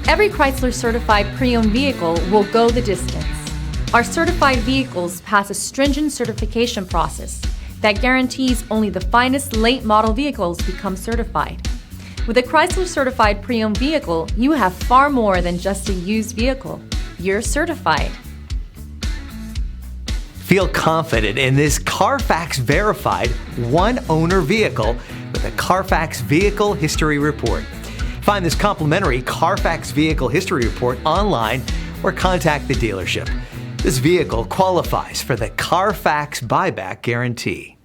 Every Chrysler certified pre-owned vehicle will go the distance. Our certified vehicles pass a stringent certification process that guarantees only the finest late model vehicles become certified. With a Chrysler certified pre-owned vehicle, you have far more than just a used vehicle. You're certified. Feel confident in this Carfax verified one-owner vehicle with a Carfax Vehicle History Report. Find this complimentary Carfax Vehicle History Report online or contact the dealership. This vehicle qualifies for the Carfax Buyback Guarantee.